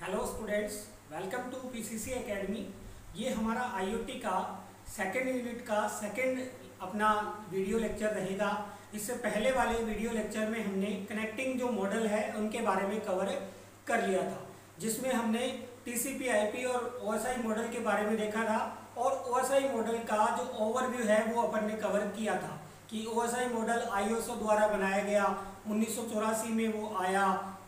Hello students, welcome to PCC academy. ये हमारा IOT का सेकेंड यूनिट का सेकेंड अपना वीडियो लेक्चर रहेगा। इससे पहले वाले वीडियो लेक्चर में हमने कनेक्टिंग जो मॉडल है उनके बारे में कवर कर लिया था, जिसमें हमने टीसीपी आईपी और ओएसआई मॉडल के बारे में देखा था। और ओएसआई मॉडल का जो ओवरव्यू है वो अपन ने कवर किया था कि ओएसआई मॉडल आईएसओ द्वारा बनाया गया, 1984 में वो आया।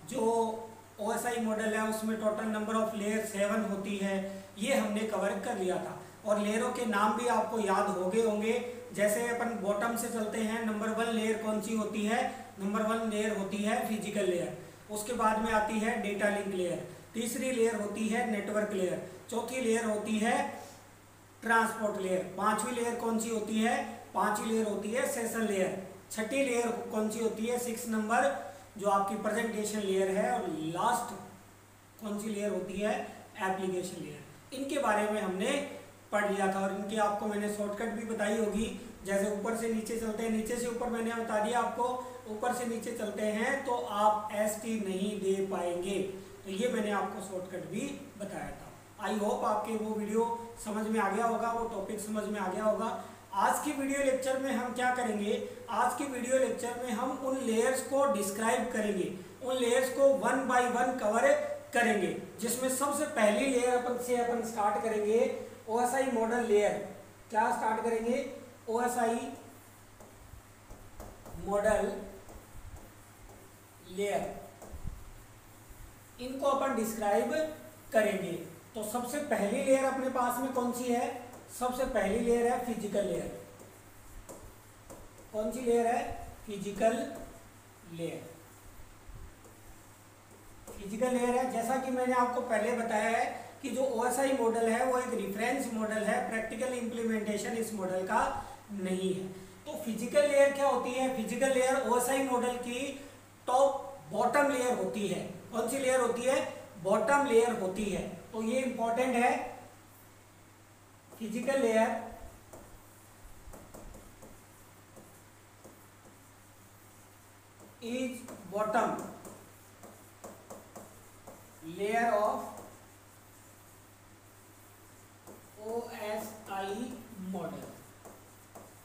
जो ओएसआई मॉडल है उसमें टोटल नंबर ऑफ लेयर 7 होती है, ये हमने कवर कर लिया था। और लेयरों के नाम भी आपको याद हो गए होंगे। जैसे अपन बॉटम से चलते हैं, नंबर 1 लेयर कौन सी होती है? नंबर 1 लेयर होती है फिजिकल लेयर। उसके बाद में आती है डेटा लिंक लेयर, तीसरी लेयर होती है नेटवर्क लेयर, चौथी लेयर होती है ट्रांसपोर्ट लेयर, पांचवी लेयर कौन सी होती है? पांचवी लेयर होती है सेशन लेयर, छठी लेयर कौन सी होती है? 6 नंबर जो आपकी प्रेजेंटेशन लेयर है, और लास्ट कौन सी लेयर होती है? Application layer. इनके बारे में हमने पढ़ लिया था और इनकी आपको मैंने शॉर्टकट भी बताई होगी। जैसे ऊपर से नीचे चलते हैं, नीचे से ऊपर मैंने बता दिया आपको, ऊपर से नीचे चलते हैं तो आप एसटी नहीं दे पाएंगे, तो ये मैंने आपको शॉर्टकट भी बताया था। आई होप आपके वो वीडियो समझ में आ गया होगा, वो टॉपिक समझ में आ गया होगा। आज की वीडियो लेक्चर में हम क्या करेंगे? आज की वीडियो लेक्चर में हम उन लेयर्स को डिस्क्राइब करेंगे, उन लेयर्स को 1 बाय 1 कवर करेंगे। जिसमें सबसे पहली लेयर अपन स्टार्ट करेंगे ओएसआई मॉडल लेयर। क्या स्टार्ट करेंगे? ओएसआई मॉडल लेयर, इनको अपन डिस्क्राइब करेंगे। तो सबसे पहली लेयर अपने पास में कौन सी है? सबसे पहली लेयर है फिजिकल लेयर। कौन सी लेयर है? Physical layer. फिजिकल लेयर है, जैसा कि मैंने आपको पहले बताया है कि जो ओएसआई मॉडल है वो एक रेफरेंस मॉडल है, प्रैक्टिकल इंप्लीमेंटेशन इस मॉडल का नहीं है। तो फिजिकल लेयर क्या होती है? फिजिकल लेयर ओएसआई मॉडल की टॉप बॉटम लेयर होती है। कौन सी लेयर होती है? बॉटम लेयर होती है। तो ये इंपॉर्टेंट है, physical layer is bottom layer of OSI model.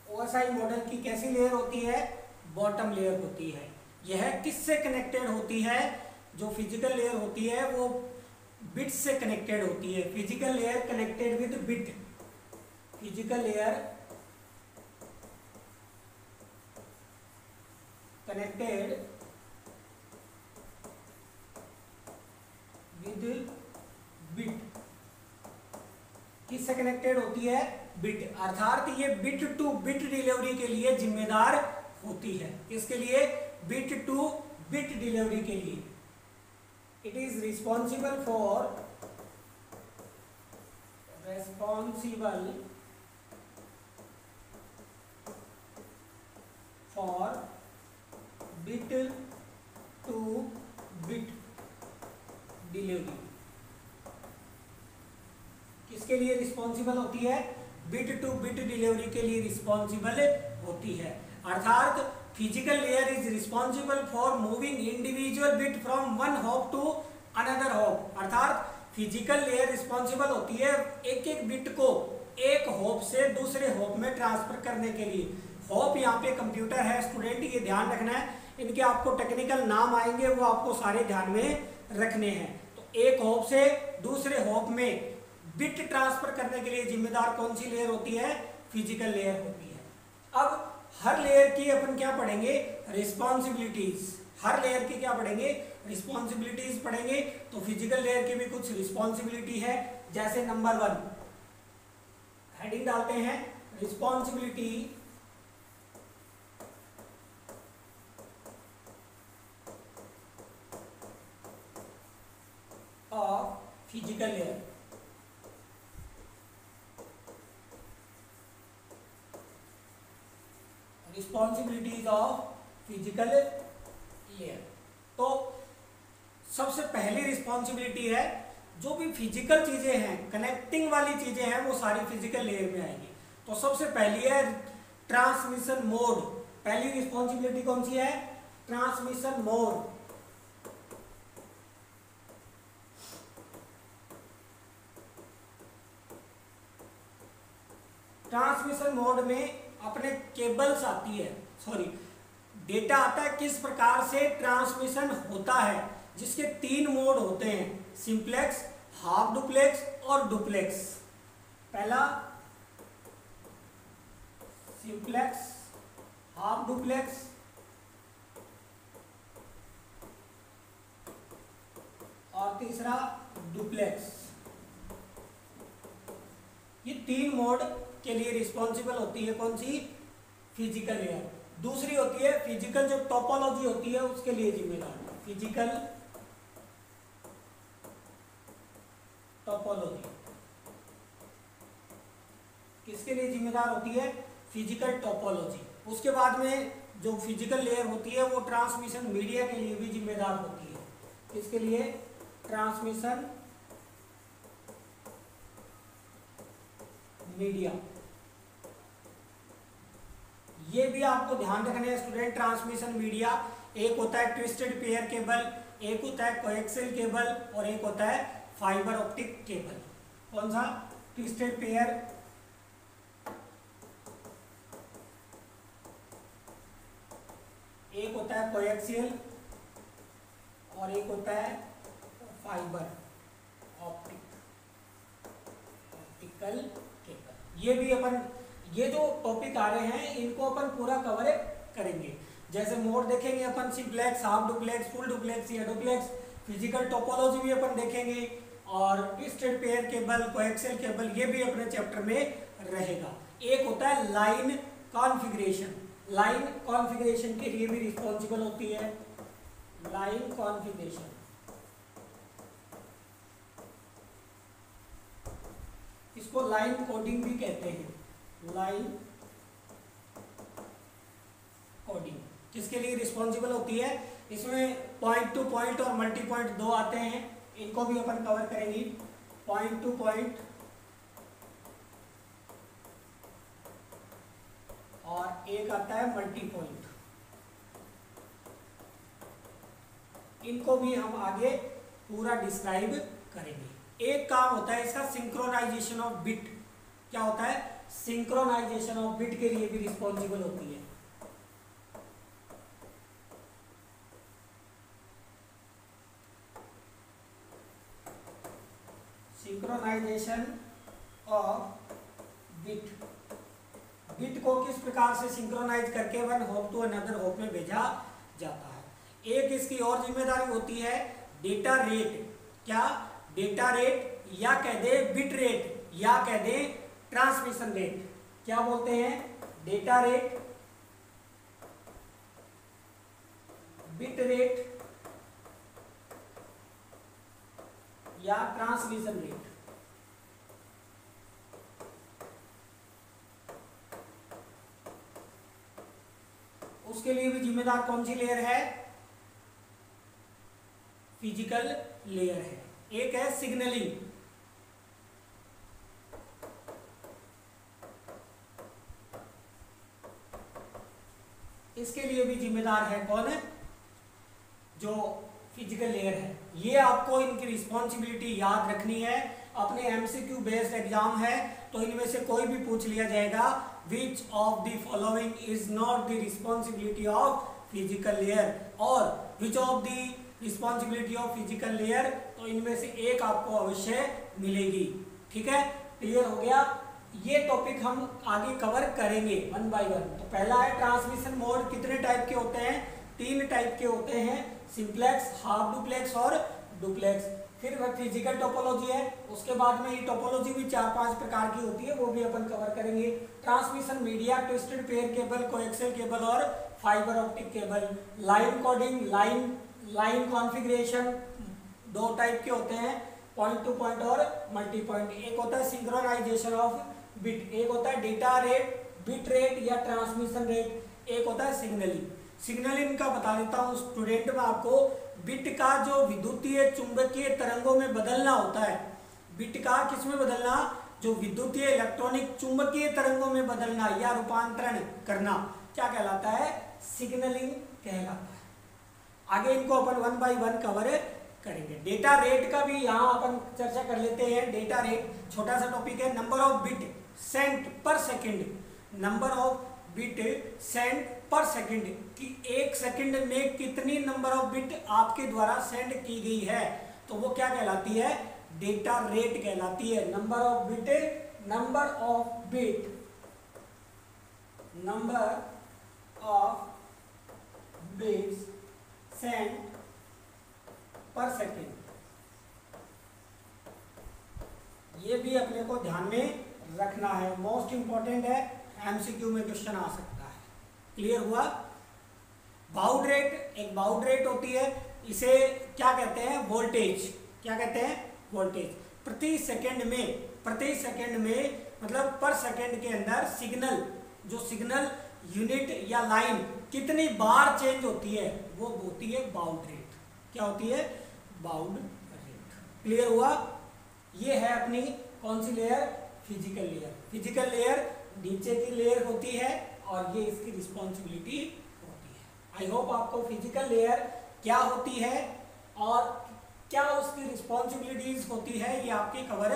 OSI model की कैसी लेयर होती है? बॉटम लेयर होती है। यह किससे कनेक्टेड होती है? जो फिजिकल लेयर होती है वो बिट से कनेक्टेड होती है। Physical layer connected with bit. Physical layer connected with bit. किससे कनेक्टेड होती है? बिट। अर्थात ये बिट टू बिट डिलीवरी के लिए जिम्मेदार होती है। किसके लिए? बिट टू बिट डिलीवरी के लिए। It is responsible for bit two bit delivery. किसके लिए रिस्पॉन्सिबल होती है? बिट टू बिट डिलीवरी के लिए रिस्पॉन्सिबल होती है। अर्थात physical layer is responsible for moving individual bit from one hop to another hop. अर्थात फिजिकल लेयर रिस्पॉन्सिबल होती है एक एक बिट को एक हॉप से दूसरे हॉप में ट्रांसफर करने के लिए। हॉप यहाँ पे कंप्यूटर है स्टूडेंट, ये ध्यान रखना है। इनके आपको टेक्निकल नाम आएंगे, वो आपको सारे ध्यान में रखने हैं। तो एक हॉप से दूसरे हॉप में बिट ट्रांसफर करने के लिए जिम्मेदार कौन सी लेयर होती है? फिजिकल लेयर होती है। अब हर लेयर की अपन क्या पढ़ेंगे? रिस्पॉन्सिबिलिटीज। हर लेयर की क्या पढ़ेंगे? रिस्पॉन्सिबिलिटीज पढ़ेंगे। तो फिजिकल लेयर की भी कुछ रिस्पॉन्सिबिलिटी है। जैसे नंबर 1 हेडिंग डालते हैं, responsibility of physical layer. Responsibilities of physical layer. तो सबसे पहली रिस्पॉन्सिबिलिटी है, जो भी फिजिकल चीजें हैं, कनेक्टिंग वाली चीजें हैं, वो सारी फिजिकल लेयर में आएगी। तो सबसे पहली है ट्रांसमिशन मोड। पहली रिस्पॉन्सिबिलिटी कौन सी है? Transmission mode. ट्रांसमिशन मोड में अपने केबल्स आती है, सॉरी डेटा आता है, किस प्रकार से ट्रांसमिशन होता है, जिसके 3 मोड होते हैं, सिंप्लेक्स, हाफ डुप्लेक्स और डुप्लेक्स। पहला सिंप्लेक्स, हाफ डुप्लेक्स और तीसरा डुप्लेक्स। ये 3 मोड के लिए रिस्पॉन्सिबल होती है कौन सी, फिजिकल लेयर। दूसरी होती है फिजिकल, जो टोपोलॉजी होती है उसके लिए जिम्मेदार फिजिकल टोपोलॉजी। किसके लिए जिम्मेदार होती है, फिजिकल टोपोलॉजी। उसके बाद में जो फिजिकल लेयर होती है वो ट्रांसमिशन मीडिया के लिए भी जिम्मेदार होती है। इसके लिए ट्रांसमिशन मीडिया, ये भी आपको ध्यान रखना है स्टूडेंट। ट्रांसमिशन मीडिया एक होता है ट्विस्टेड पेयर केबल, एक होता है कोएक्सियल केबल और एक होता है फाइबर ऑप्टिक केबल। कौन सा, ट्विस्टेड पेयर, एक होता है कोएक्सियल और एक होता है फाइबर ऑप्टिकल केबल। ये भी अपन, ये जो टॉपिक आ रहे हैं इनको अपन पूरा कवर करेंगे। जैसे मोड देखेंगे अपन simplex, half duplex, full duplex या डुप्लेक्स। फिजिकल टोपोलॉजी भी अपन देखेंगे और twisted pair cable, coaxial cable, ये भी अपने चैप्टर में रहेगा। एक होता है लाइन कॉन्फ़िगरेशन, लाइन कॉन्फ़िगरेशन के लिए भी रिस्पॉन्सिबल होती है लाइन कॉन्फ़िगरेशन। इसको लाइन कोडिंग भी कहते हैं, लाइन कोडिंग किसके लिए रिस्पॉन्सिबल होती है। इसमें पॉइंट टू पॉइंट और मल्टी पॉइंट 2 आते हैं, इनको भी अपन कवर करेंगे। पॉइंट टू पॉइंट और एक आता है मल्टी पॉइंट, इनको भी हम आगे पूरा डिस्क्राइब करेंगे। एक काम होता है इसका सिंक्रोनाइजेशन ऑफ बिट। क्या होता है, सिंक्रोनाइजेशन ऑफ बिट के लिए भी रिस्पॉन्सिबल होती है। सिंक्रोनाइजेशन ऑफ बिट, बिट को किस प्रकार से सिंक्रोनाइज करके one hop to another hop में भेजा जाता है। एक इसकी और जिम्मेदारी होती है डेटा रेट। क्या, डेटा रेट या कह दे बिट रेट या कह दे ट्रांसमिशन रेट। क्या बोलते हैं, डेटा रेट, बिट रेट या ट्रांसमिशन रेट। उसके लिए भी जिम्मेदार कौन सी लेयर है, फिजिकल लेयर है। एक है सिग्नलिंग, इसके लिए भी जिम्मेदार है कौन है, जो फिजिकल लेयर है। ये आपको इनकी रिस्पॉन्सिबिलिटी याद रखनी है। अपने एमसीक्यू बेस्ड एग्जाम है तो इनमें से कोई भी पूछ लिया जाएगा, which of the following is not the responsibility of physical layer और which of the responsibility of physical layer, तो इनमें से एक आपको अवश्य मिलेगी। ठीक है, क्लियर हो गया। ये टॉपिक हम आगे कवर करेंगे 1 बाय 1। तो पहला है ट्रांसमिशन मोड, कितने टाइप के होते हैं, 3 टाइप के होते हैं, सिंप्लेक्स, हाफ डुप्लेक्स और डुप्लेक्स। फिर फिजिकल टोपोलॉजी है, उसके बाद में ये टोपोलॉजी भी 4-5 प्रकार की होती है, वो भी अपन कवर करेंगे। Transmission media, twisted pair cable, coaxial cable और fibre optic cable. Line coding, line configuration 2 type के होते हैं, पॉइंट टू पॉइंट और मल्टी पॉइंट। एक होता है सिंक्रोनाइजेशन ऑफ बिट, एक होता है डेटा रेट, बिट रेट या ट्रांसमिशन रेट, एक होता है सिग्नलिंग। सिग्नलिंग का बता देता हूँ स्टूडेंट में आपको, बिट का जो विद्युतीय चुंबकीय तरंगों में बदलना होता है, बिट का किसमें बदलना, जो विद्युतीय इलेक्ट्रॉनिक चुंबकीय तरंगों में बदलना या रूपांतरण करना, क्या कहलाता है, सिग्नलिंग कहलाता है। आगे इनको अपन 1 बाय 1 कवर करेंगे। डेटा रेट का भी यहाँ अपन चर्चा कर लेते हैं। डेटा रेट छोटा सा टॉपिक है, नंबर ऑफ बिट सेंट पर second, number of bit send पर सेकंड, कि एक सेकंड में कितनी नंबर ऑफ बिट आपके द्वारा सेंड की गई है, तो वो क्या कहलाती है, डेटा रेट कहलाती है। नंबर ऑफ बिट सेंड पर सेकंड, ये भी अपने को ध्यान में रखना है, मोस्ट इंपॉर्टेंट है, एमसीक्यू में क्वेश्चन आ सकता है। क्लियर हुआ? बाउड रेट, एक बाउड रेट होती है, इसे क्या कहते हैं, वोल्टेज, क्या कहते हैं, वोल्टेज। प्रति सेकंड में मतलब पर सेकंड के अंदर सिग्नल, जो सिग्नल यूनिट या लाइन कितनी बार चेंज होती है, वो होती है बाउड रेट। क्या होती है, बाउड रेट। क्लियर हुआ? ये है अपनी कौन सी layer, physical layer. Physical layer नीचे की लेयर होती है और ये इसकी रिस्पॉन्सिबिलिटी होती है। आई होप आपको फिजिकल लेयर क्या होती है और क्या उसकी रिस्पॉन्सिबिलिटीज होती है, ये आपके कवर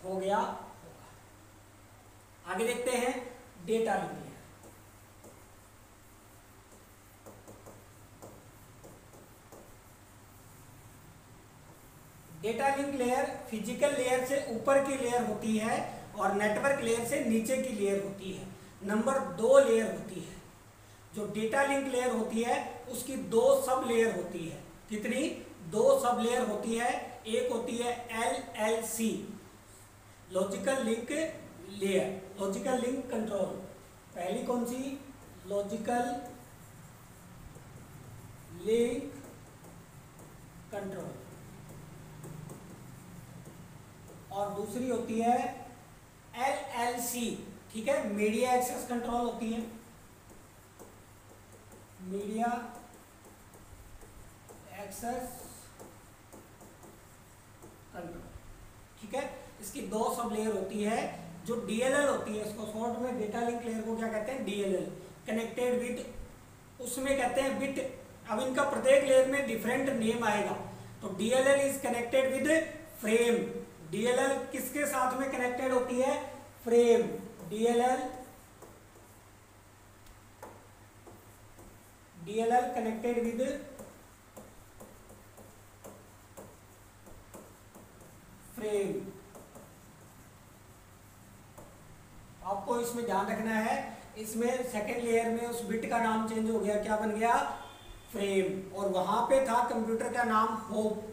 हो गया होगा। आगे देखते हैं data link layer. Data link layer physical layer से ऊपर की लेयर होती है और नेटवर्क लेयर से नीचे की लेयर होती है। नंबर 2 लेयर होती है। जो डेटा लिंक लेयर होती है उसकी 2 सब लेयर होती है। कितनी? 2 सब लेयर होती है। एक होती है LLC, logical link layer, logical link control. पहली कौन सी? Logical link control. और दूसरी होती है LLC, ठीक है, मीडिया एक्सेस कंट्रोल होती है, मीडिया एक्सेस कंट्रोल, ठीक है। इसकी 2 सब लेयर होती है। जो DLL होती है, इसको शॉर्ट में डेटा लिंक लेयर को क्या कहते हैं, DLL, कनेक्टेड विद, उसमें कहते हैं बिट। अब इनका प्रत्येक लेयर में डिफरेंट नेम आएगा। तो DLL is connected with frame. DLL किसके साथ में कनेक्टेड होती है? Frame. DLL connected with frame. आपको इसमें ध्यान रखना है, इसमें सेकेंड लेयर में उस बिट का नाम चेंज हो गया, क्या बन गया? फ्रेम। और वहां पे था कंप्यूटर का नाम होप।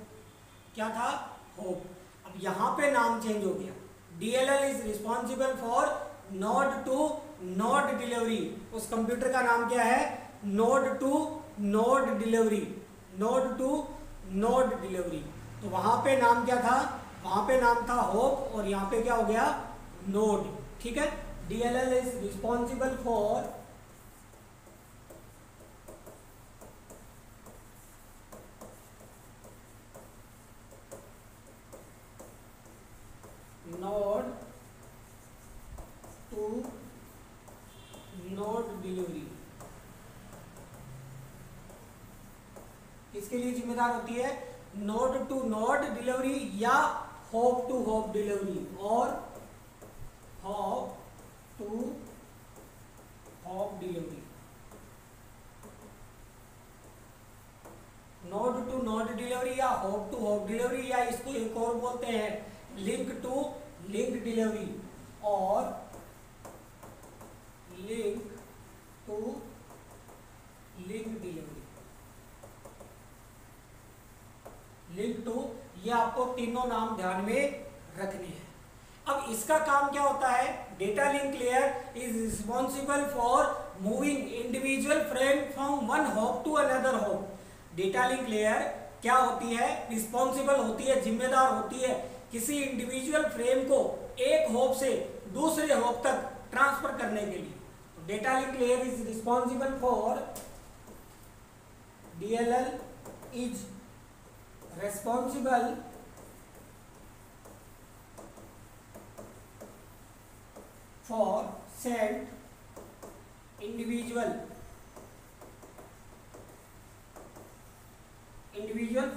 क्या था? होप। अब यहां पे नाम चेंज हो गया। DLL is responsible for node to node delivery. उस कंप्यूटर का नाम क्या है? Node to node delivery, node to node delivery. तो वहां पे नाम क्या था? वहां पे नाम था होप और यहाँ पे क्या हो गया? नोड, ठीक है। DLL is responsible for node to node delivery. किसके लिए जिम्मेदार होती है? नोड टू नोड डिलीवरी या होप टू होप डिलीवरी और hop to hop delivery. Node to node delivery या होप टू होप डिलीवरी, या इसको एक और बोलते हैं लिंक टू लिंक डिलीवरी और link to link delivery. Link to, ये आपको तीनों नाम ध्यान में रखने हैं। अब इसका काम क्या होता है? Data link layer is responsible for moving individual frame from one hop to another hop. Data link layer क्या होती है? रिस्पॉन्सिबल होती है, जिम्मेदार होती है किसी इंडिविजुअल फ्रेम को एक हॉप से दूसरे हॉप तक ट्रांसफर करने के लिए। तो data link layer is responsible for, DLL is responsible for send individual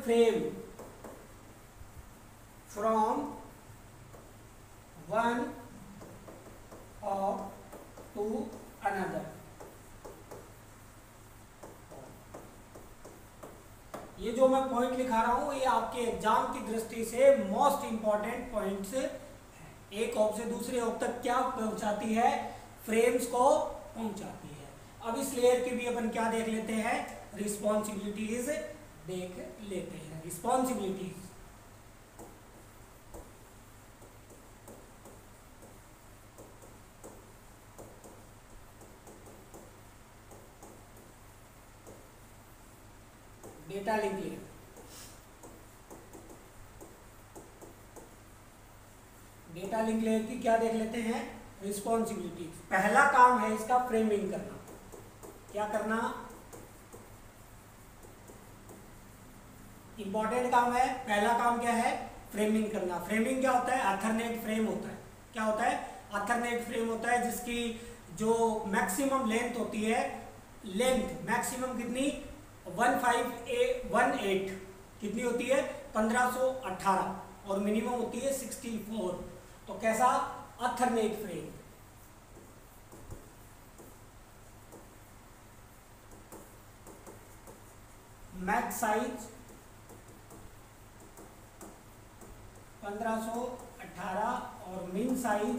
frame from one talk to another. ये जो मैं पॉइंट लिखा रहा हूं ये आपके एग्जाम की दृष्टि से मोस्ट इंपॉर्टेंट पॉइंट्स है। एक ऑब से दूसरे ऑब तक क्या पहुंचाती है, फ्रेम्स को पहुंचाती है। अब इस लेयर की भी अपन क्या देख लेते हैं, रिस्पॉन्सिबिलिटीज देख लेते हैं। Responsibilities, data link layer. Data link layer की क्या देख लेते हैं, रिस्पॉन्सिबिलिटीज। पहला काम है इसका फ्रेमिंग करना। क्या करना, इंपॉर्टेंट काम है। पहला काम क्या है, फ्रेमिंग करना। फ्रेमिंग क्या होता है, अथरनेट फ्रेम होता है। क्या होता है, अथरनेट फ्रेम होता है जिसकी जो मैक्सिमम लेंथ होती है, लेंथ मैक्सिमम कितनी 1518 कितनी होती है 1518 और मिनिमम होती है 64। तो कैसा, अथरनेट फ्रेम। मैक्स साइज 1518 और मिन साइज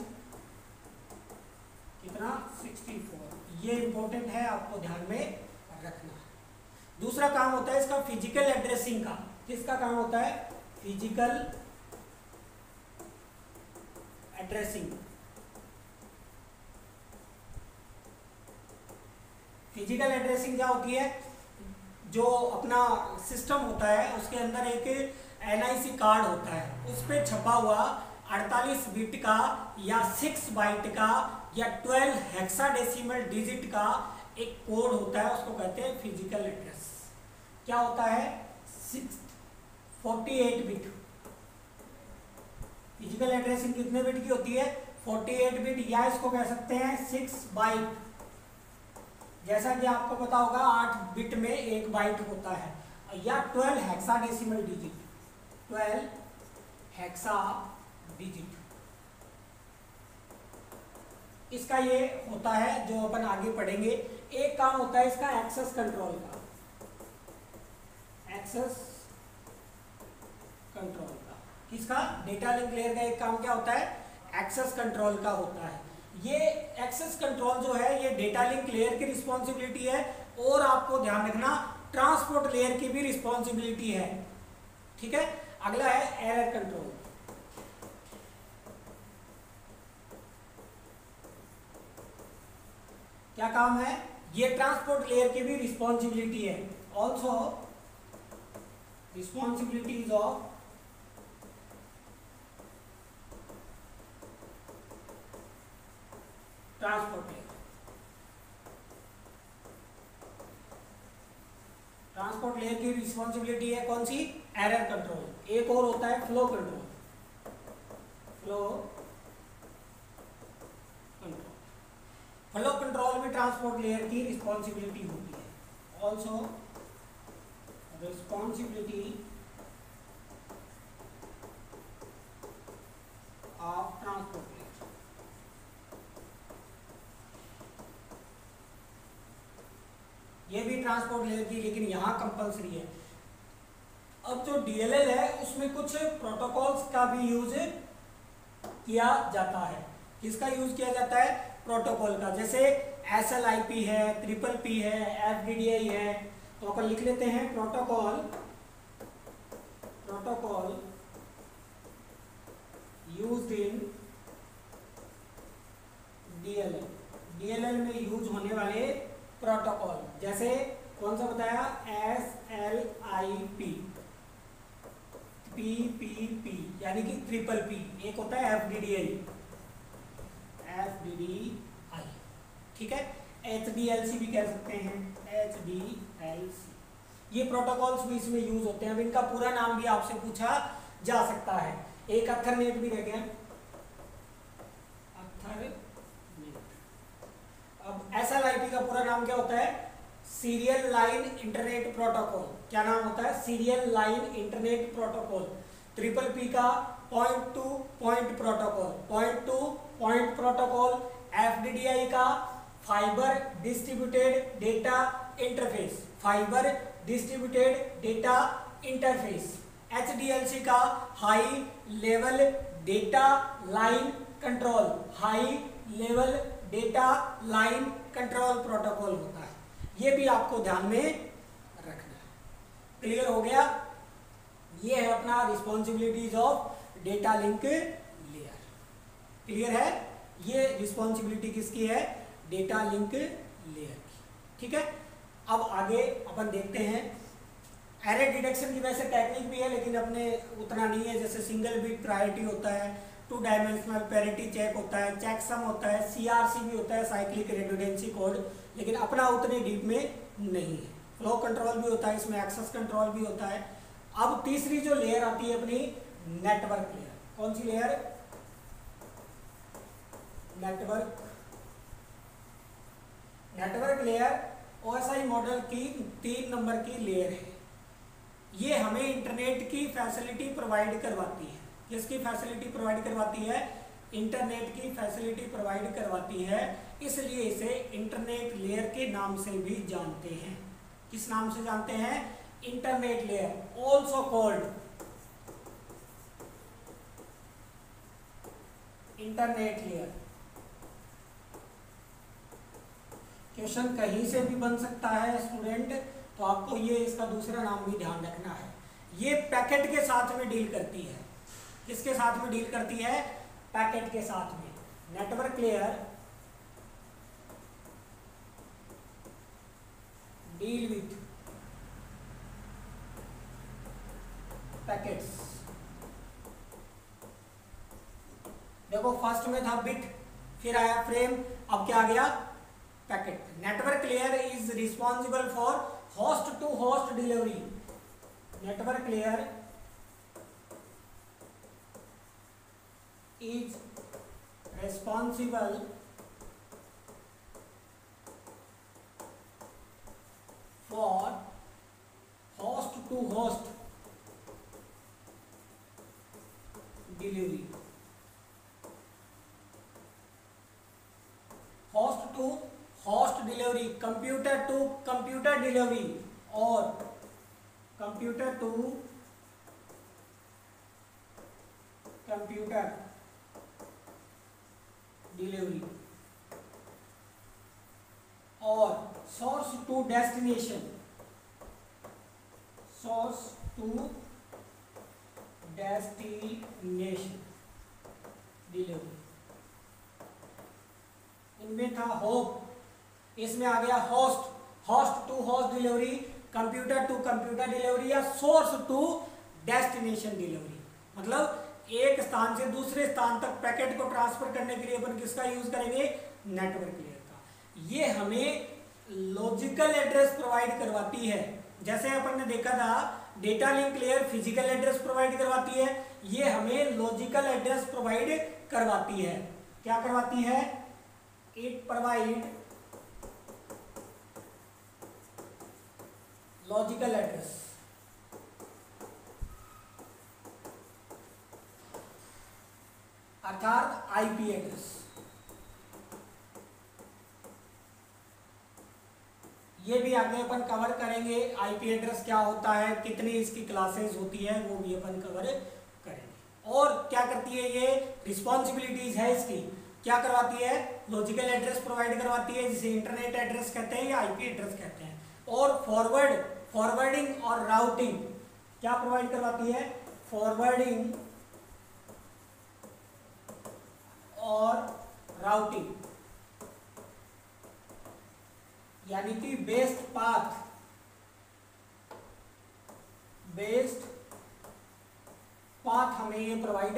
कितना 64। ये इंपॉर्टेंट है, आपको ध्यान में रखना है। दूसरा काम होता है इसका फिजिकल एड्रेसिंग का। किसका काम होता है, फिजिकल एड्रेसिंग। फिजिकल एड्रेसिंग क्या होती है, जो अपना सिस्टम होता है उसके अंदर एक एनआईसी कार्ड होता है, उस पर छपा हुआ 48 बिट का या 6 बाइट का या 12 हेक्साडेसिमल डिजिट का एक कोड होता है, उसको कहते हैं फिजिकल एड्रेस। क्या होता है, 48 बिट। फिजिकल एड्रेसिंग कितने बिट की होती है, 48 बिट, या इसको कह सकते हैं 6 बाइट। जैसा कि आपको पता होगा 8 बिट में 1 बाइट होता है, या 12 हेक्साडेसिमल डिजिट, 12 हेक्सा डिजिट। इसका ये होता है जो अपन आगे पढ़ेंगे। एक काम होता है इसका एक्सेस कंट्रोल का। एक्सेस कंट्रोल का किसका, डेटा लिंक लेयर का एक काम क्या होता है, एक्सेस कंट्रोल का होता है। ये एक्सेस कंट्रोल जो है ये डेटा लिंक लेयर की रिस्पॉन्सिबिलिटी है, और आपको ध्यान रखना ट्रांसपोर्ट लेयर की भी रिस्पॉन्सिबिलिटी है। ठीक है, अगला है एरर कंट्रोल। क्या काम है, ये ट्रांसपोर्ट लेयर की भी रिस्पॉन्सिबिलिटी है। Also responsibilities of transport layer. Transport layer की रिस्पॉन्सिबिलिटी है कौन सी, एरर कंट्रोल। एक और होता है flow control. Flow control, flow control भी ट्रांसपोर्ट लेयर की रिस्पॉन्सिबिलिटी होती है। Also responsibility of transport layer. ये भी ट्रांसपोर्ट लेयर की, लेकिन यहां कंपलसरी है। अब जो डीएलएल है उसमें कुछ प्रोटोकॉल्स का भी यूज किया जाता है। किसका यूज किया जाता है, प्रोटोकॉल का। जैसे SLIP है, PPP है, FDDI है। तो अपन लिख लेते हैं protocol, protocol used in DLL. DLL में यूज होने वाले प्रोटोकॉल जैसे कौन सा बताया, SLIP, PPP यानी कि PPP। एक होता है FDDI, ठीक है, HDLC भी कह सकते हैं, HDLC। ये प्रोटोकॉल्स भी इसमें यूज होते हैं। अब इनका पूरा नाम भी आपसे पूछा जा सकता है। एक अथरनेट भी रह गया, अथरनेट। अब SLIP का पूरा नाम क्या होता है, सीरियल लाइन इंटरनेट प्रोटोकॉल। क्या नाम होता है, serial line internet protocol. PPP का point to point protocol, point to point protocol. FDDI का fibre distributed data interface, fibre distributed data interface. HDLC का high level data line control, high level data line control protocol होता है। ये भी आपको ध्यान में रखना है। क्लियर हो गया? ये है अपना responsibilities of data link layer. Clear है? ये रिस्पॉन्सिबिलिटी किसकी है? डेटा लिंक लेयर की। ठीक है, अब आगे अपन देखते हैं। एरर डिटेक्शन की वैसे टेक्निक भी है, लेकिन अपने उतना नहीं है। जैसे सिंगल बिट प्रायोरिटी होता है, 2 डायमेंशनल पैरिटी चेक होता है, चेक सम होता है, CRC भी होता है, साइक्लिक रिडंडेंसी कोड, लेकिन अपना उतने डीप में नहीं है। फ्लो कंट्रोल भी होता है इसमें, एक्सेस कंट्रोल भी होता है। अब तीसरी जो लेयर आती है अपनी, नेटवर्क लेयर। कौन सी layer? Network layer OSI model की 3 नंबर की लेयर है। ये हमें इंटरनेट की फैसिलिटी प्रोवाइड करवाती है। किसकी फैसिलिटी प्रोवाइड करवाती है? इंटरनेट की फैसिलिटी प्रोवाइड करवाती है, इसलिए इसे इंटरनेट लेयर के नाम से भी जानते हैं। किस नाम से जानते हैं? Internet layer, also called internet layer. Question कहीं से भी बन सकता है स्टूडेंट, तो आपको ये इसका दूसरा नाम भी ध्यान रखना है। ये पैकेट के साथ में डील करती है। किसके साथ में डील करती है? पैकेट के साथ में। Network layer deal with packets. देखो फर्स्ट में था बिट, फिर आया फ्रेम, अब क्या आ गया? Packet. Network layer is responsible for host to host delivery. Network layer is responsible for host to host delivery. Host to host delivery, computer to computer delivery or computer to computer delivery और source to destination, source to destination delivery. इनमें था hop, इसमें आ गया host, host to host delivery, computer to computer delivery या source to destination delivery. मतलब एक स्थान से दूसरे स्थान तक पैकेट को ट्रांसफर करने के लिए अपन किसका यूज करेंगे? नेटवर्क लेयर का। ये हमें लॉजिकल एड्रेस प्रोवाइड करवाती है। जैसे अपन ने देखा था data link layer physical address provide करवाती है, ये हमें लॉजिकल एड्रेस प्रोवाइड करवाती है। क्या करवाती है? इट प्रोवाइड लॉजिकल एड्रेस, अर्थात आईपी एड्रेस। ये भी आगे अपन कवर करेंगे। आईपी एड्रेस क्या होता है, कितनी इसकी क्लासेस होती है, वो भी अपन कवर करेंगे। और क्या करती है ये? रिस्पॉन्सिबिलिटीज है इसकी। क्या करवाती है? लॉजिकल एड्रेस प्रोवाइड करवाती है, जिसे इंटरनेट एड्रेस कहते हैं या आईपी एड्रेस कहते हैं। और फॉरवर्डिंग और राउटिंग क्या प्रोवाइड करवाती है? फॉरवर्डिंग और राउटिंग, यानी कि बेस्ट पाथ हमें ये प्रोवाइड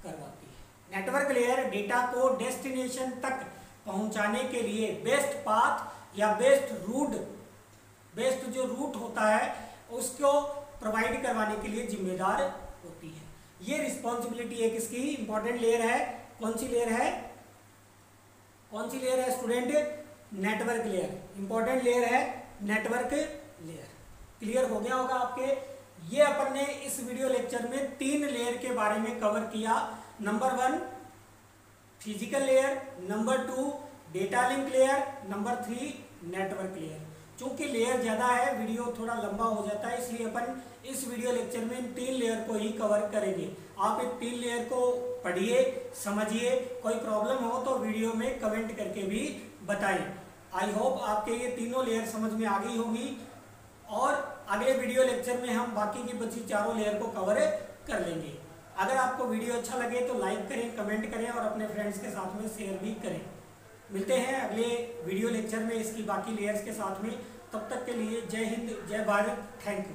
करवाती है। नेटवर्क लेयर डेटा को डेस्टिनेशन तक पहुंचाने के लिए बेस्ट पाथ या बेस्ट जो रूट होता है उसको प्रोवाइड करवाने के लिए जिम्मेदार होती है। ये रिस्पॉन्सिबिलिटी है किसकी? इंपॉर्टेंट लेयर है। कौन सी लेयर है? कौन सी लेयर है student? Network layer. Important layer है नेटवर्क लेयर। क्लियर हो गया होगा आपके। ये अपन ने इस वीडियो लेक्चर में 3 लेयर के बारे में कवर किया। Number 1 physical layer, number 2 data link layer, number 3 network layer. चूंकि लेयर ज़्यादा है, वीडियो थोड़ा लंबा हो जाता है, इसलिए अपन इस वीडियो लेक्चर में इन 3 लेयर को ही कवर करेंगे। आप इन 3 लेयर को पढ़िए, समझिए, कोई प्रॉब्लम हो तो वीडियो में कमेंट करके भी बताएं। आई होप आपके ये तीनों लेयर समझ में आ गई होगी और अगले वीडियो लेक्चर में हम बाकी की बची चारों लेयर को कवर कर लेंगे। अगर आपको वीडियो अच्छा लगे तो लाइक करें, कमेंट करें और अपने फ्रेंड्स के साथ में शेयर भी करें। मिलते हैं अगले वीडियो लेक्चर में इसकी बाकी लेयर्स के साथ में। तब तक के लिए जय हिंद, जय भारत, थैंक यू।